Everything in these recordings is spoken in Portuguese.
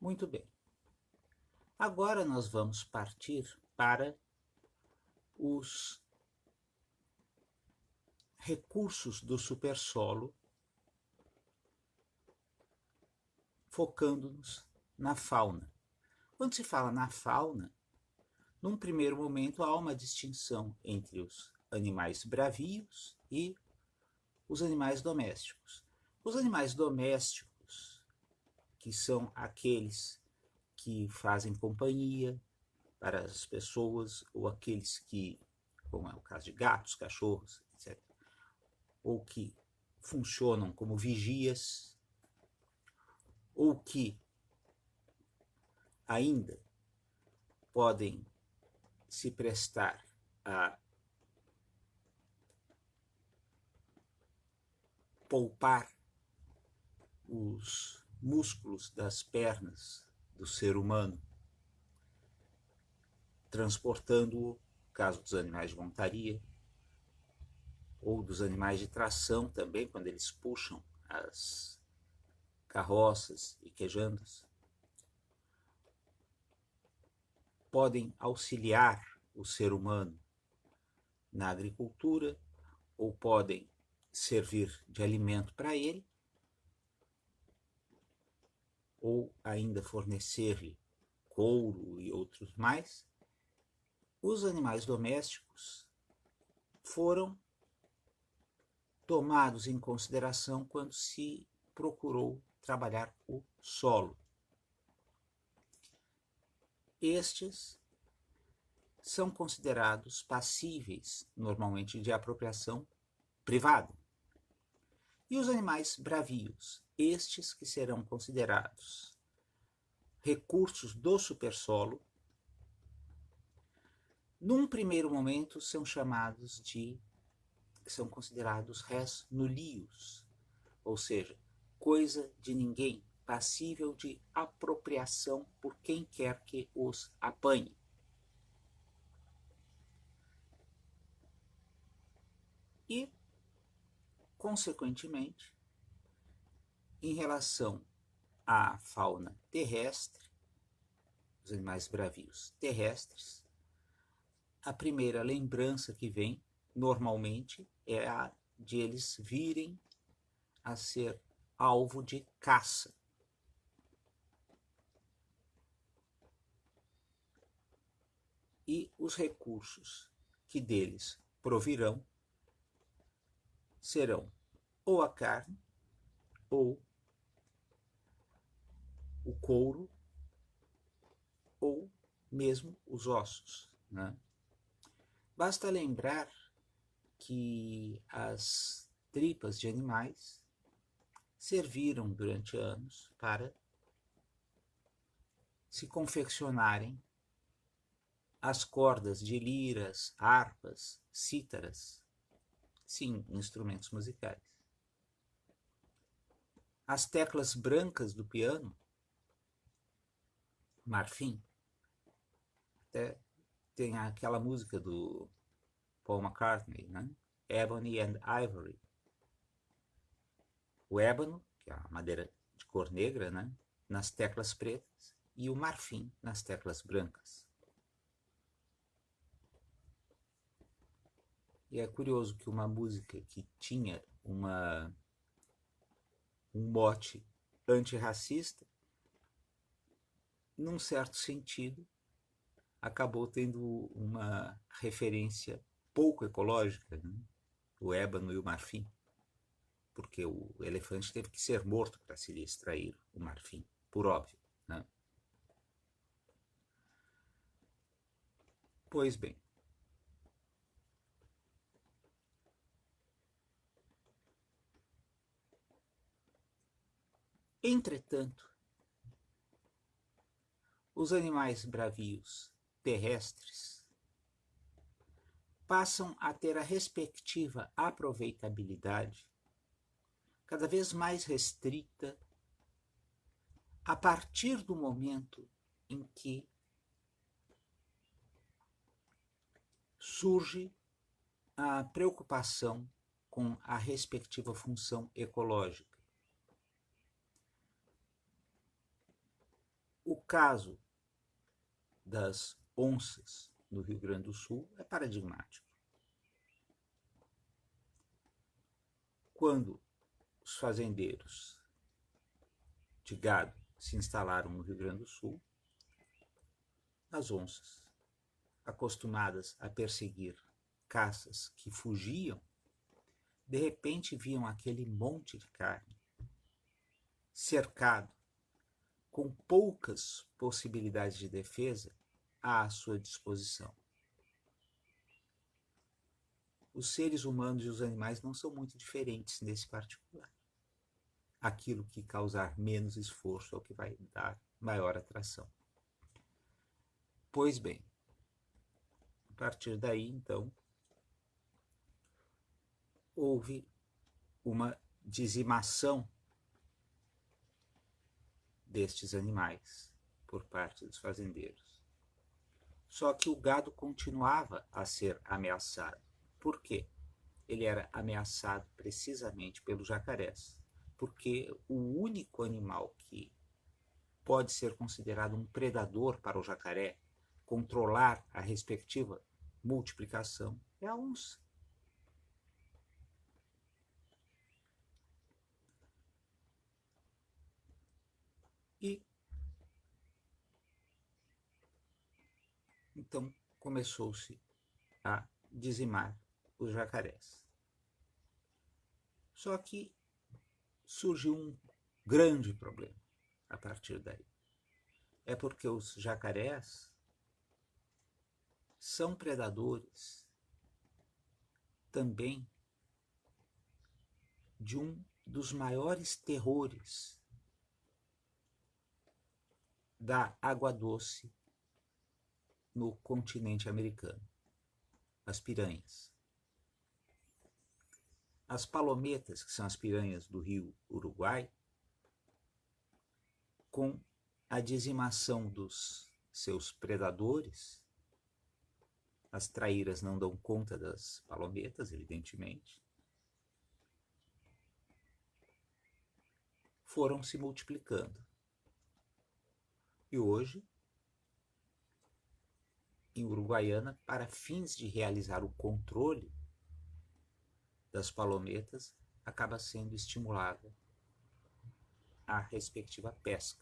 Muito bem. Agora nós vamos partir para os recursos do supersolo, focando-nos na fauna. Quando se fala na fauna, num primeiro momento há uma distinção entre os animais bravios e os animais domésticos. Os animais domésticos, que são aqueles que fazem companhia para as pessoas, ou aqueles que, como é o caso de gatos, cachorros, etc., ou que funcionam como vigias, ou que ainda podem se prestar a poupar os músculos das pernas do ser humano, transportando-o, caso dos animais de montaria, ou dos animais de tração também, quando eles puxam as carroças e quejandas, podem auxiliar o ser humano na agricultura, ou podem servir de alimento para ele, ou ainda fornecer-lhe couro e outros mais. Os animais domésticos foram tomados em consideração quando se procurou trabalhar o solo. Estes são considerados passíveis, normalmente, de apropriação privada. E os animais bravios, estes que serão considerados recursos do supersolo, num primeiro momento são considerados res nullius, ou seja, coisa de ninguém, passível de apropriação por quem quer que os apanhe. E, consequentemente, em relação à fauna terrestre, os animais bravios terrestres, a primeira lembrança que vem, normalmente, é a de eles virem a ser alvo de caça. E os recursos que deles provirão serão ou a carne, ou o couro, ou mesmo os ossos, né? Basta lembrar que as tripas de animais serviram durante anos para se confeccionarem as cordas de liras, harpas, cítaras, sim, instrumentos musicais. As teclas brancas do piano, marfim, até tem aquela música do Paul McCartney, né? Ebony and Ivory. O ébano, que é a madeira de cor negra, né? Nas teclas pretas, e o marfim nas teclas brancas. E é curioso que uma música que tinha um mote antirracista, num certo sentido, acabou tendo uma referência pouco ecológica, né? O ébano e o marfim, porque o elefante teve que ser morto para se extrair o marfim, por óbvio, né? Pois bem, entretanto, os animais bravios terrestres passam a ter a respectiva aproveitabilidade cada vez mais restrita a partir do momento em que surge a preocupação com a respectiva função ecológica. caso das onças no Rio Grande do Sul é paradigmático. Quando os fazendeiros de gado se instalaram no Rio Grande do Sul, as onças, acostumadas a perseguir caças que fugiam, de repente viam aquele monte de carne cercado, com poucas possibilidades de defesa à sua disposição. Os seres humanos e os animais não são muito diferentes nesse particular. Aquilo que causar menos esforço é o que vai dar maior atração. Pois bem, a partir daí, então, houve uma dizimação destes animais por parte dos fazendeiros. Só que o gado continuava a ser ameaçado. Por quê? Ele era ameaçado precisamente pelos jacarés, porque o único animal que pode ser considerado um predador para o jacaré controlar a respectiva multiplicação é a onça. E então começou-se a dizimar os jacarés. Só que surgiu um grande problema a partir daí. É porque os jacarés são predadores também de um dos maiores terrores da água doce no continente americano, as piranhas. As palometas, que são as piranhas do rio Uruguai, com a dizimação dos seus predadores, as traíras não dão conta das palometas, evidentemente, foram se multiplicando. E hoje, em Uruguaiana, para fins de realizar o controle das palometas, acaba sendo estimulada a respectiva pesca.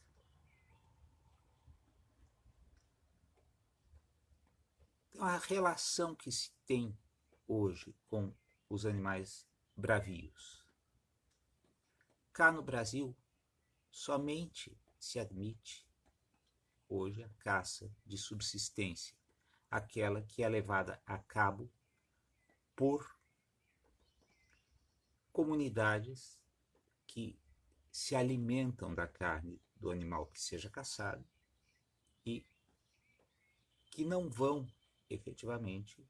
Então, a relação que se tem hoje com os animais bravios. Cá no Brasil, somente se admite hoje a caça de subsistência, aquela que é levada a cabo por comunidades que se alimentam da carne do animal que seja caçado e que não vão efetivamente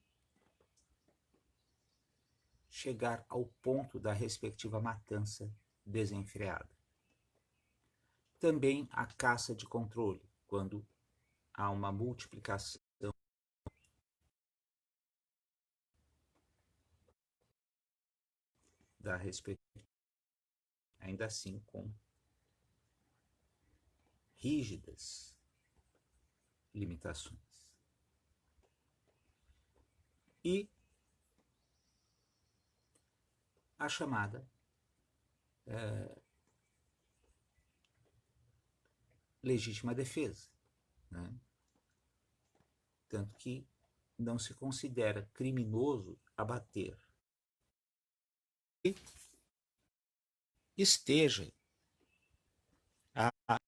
chegar ao ponto da respectiva matança desenfreada. Também a caça de controle, quando há uma multiplicação da respectiva, ainda assim com rígidas limitações. E a chamada legítima defesa, né? Tanto que não se considera criminoso abater e esteja a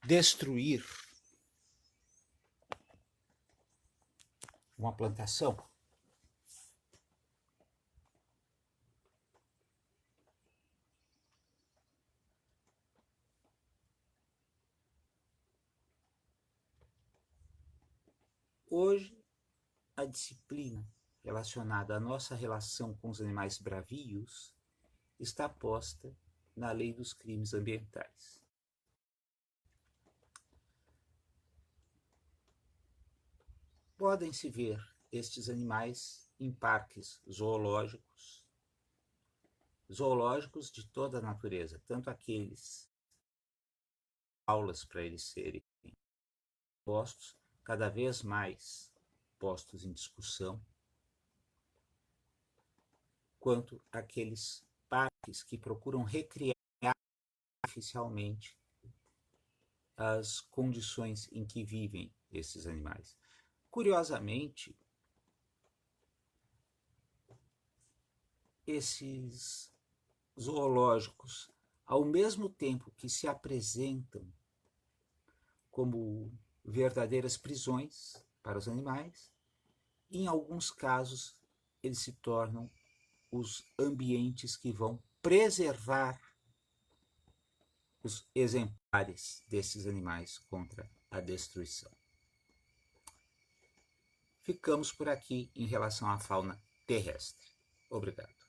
destruir uma plantação. Hoje, a disciplina relacionada à nossa relação com os animais bravios está posta na Lei dos Crimes Ambientais. Podem-se ver estes animais em parques zoológicos de toda a natureza, tanto aqueles aulas para eles serem postos, cada vez mais postos em discussão, quanto aqueles parques que procuram recriar artificialmente as condições em que vivem esses animais. Curiosamente, esses zoológicos, ao mesmo tempo que se apresentam como verdadeiras prisões para os animais, em alguns casos eles se tornam os ambientes que vão preservar os exemplares desses animais contra a destruição. Ficamos por aqui em relação à fauna terrestre. Obrigado.